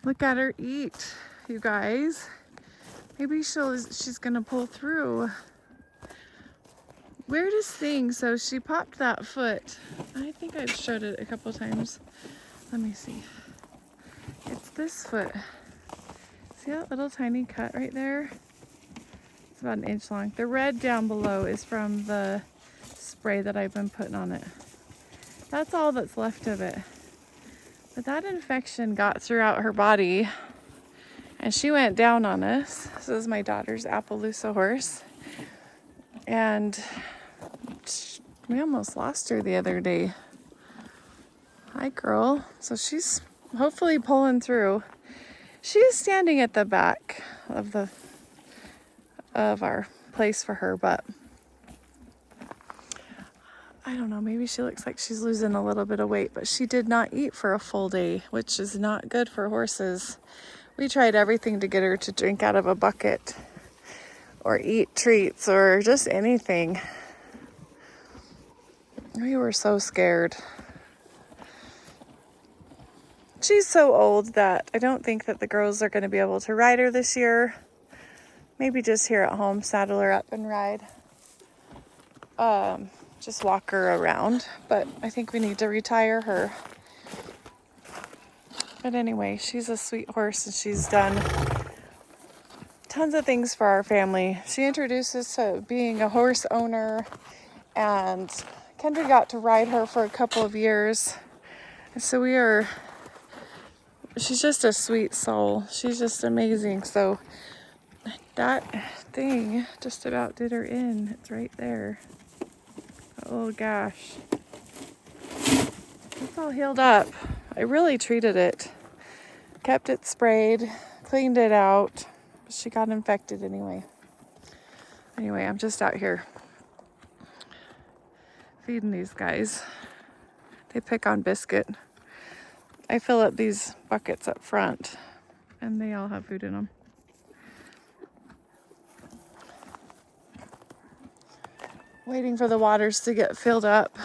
Look at her eat, you guys. Maybe she's gonna pull through. Weirdest thing, so she popped that foot. I think I've showed it a couple times. Let me see. It's this foot. See that little tiny cut right there? It's about 1 inch long. The red down below is from the spray that I've been putting on it. That's all that's left of it. But that infection got throughout her body and she went down on us. This is my daughter's Appaloosa horse. And we almost lost her the other day. Hi, girl. So she's hopefully pulling through. She's standing at the back of our place for her, but I don't know, maybe she looks like she's losing a little bit of weight, but she did not eat for a full day, which is not good for horses. We tried everything to get her to drink out of a bucket or eat treats or just anything. We were so scared. She's so old that I don't think that the girls are going to be able to ride her this year. Maybe just here at home, saddle her up and ride. Just walk her around. But I think we need to retire her. But anyway, she's a sweet horse and she's done tons of things for our family. She introduced us to being a horse owner, and Kendra got to ride her for a couple of years. And so she's just a sweet soul. She's just amazing. So that thing just about did her in. It's right there. Oh gosh. It's all healed up. I really treated it. Kept it sprayed, cleaned it out. She got infected anyway. Anyway, I'm just out here feeding these guys. They pick on Biscuit. I fill up these buckets up front and they all have food in them. Waiting for the waters to get filled up.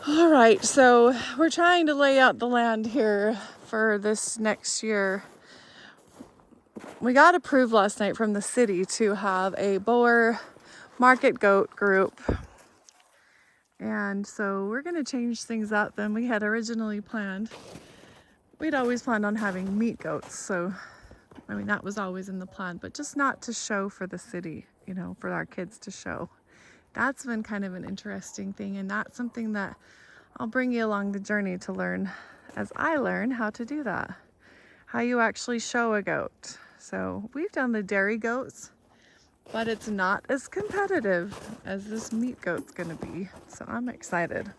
All right, so we're trying to lay out the land here for this next year. We got approved last night from the city to have a Boer market goat group. And so we're gonna change things up than we had originally planned. We'd always planned on having meat goats, so I mean, that was always in the plan, but just not to show for the city, you know, for our kids to show. That's been kind of an interesting thing, and that's something that I'll bring you along the journey to learn as I learn how to do that, how you actually show a goat. So we've done the dairy goats, but it's not as competitive as this meat goat's gonna be, so I'm excited.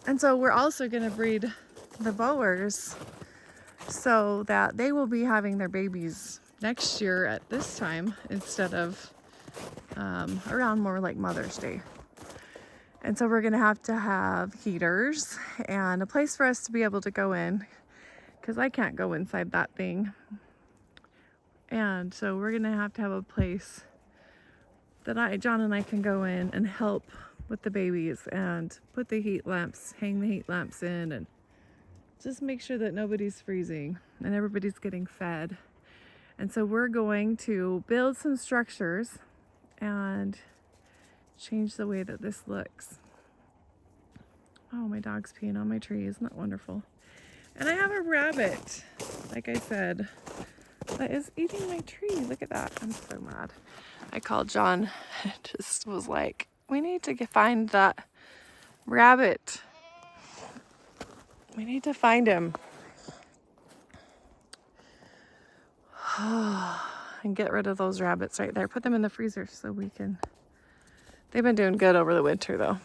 And so we're also gonna breed the Boers so that they will be having their babies next year at this time instead of around more like Mother's Day. And so we're gonna have to have heaters and a place for us to be able to go in, because I can't go inside that thing. And so we're gonna have to have a place that John and I can go in and help with the babies and put the heat lamps, hang the heat lamps in, and just make sure that nobody's freezing and everybody's getting fed. And so we're going to build some structures and change the way that this looks. Oh, my dog's peeing on my tree. Isn't that wonderful? And I have a rabbit, like I said, that is eating my tree. Look at that. I'm so mad. I called John, just was like, we need to find that rabbit. We need to find him. And get rid of those rabbits right there. Put them in the freezer so we can... They've been doing good over the winter though.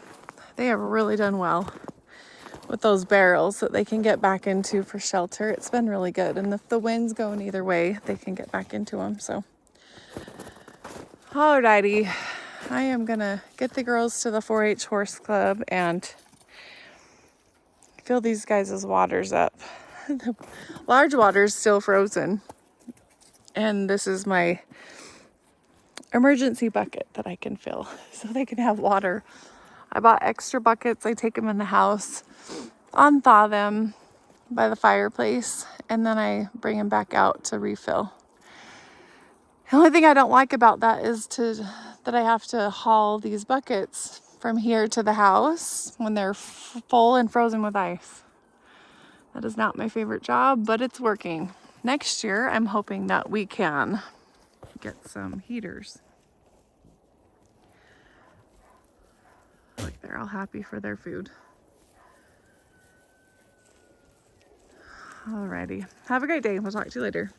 They have really done well with those barrels that they can get back into for shelter. It's been really good. And if the wind's going either way, they can get back into them. So, alrighty. I am gonna get the girls to the 4-H horse club and fill these guys' waters up. The large water's still frozen. And this is my emergency bucket that I can fill so they can have water. I bought extra buckets. I take them in the house, unthaw them by the fireplace, and then I bring them back out to refill. The only thing I don't like about that is that I have to haul these buckets from here to the house when they're full and frozen with ice. That is not my favorite job, but it's working. Next year, I'm hoping that we can get some heaters. Look, they're all happy for their food. Alrighty, have a great day. We'll talk to you later.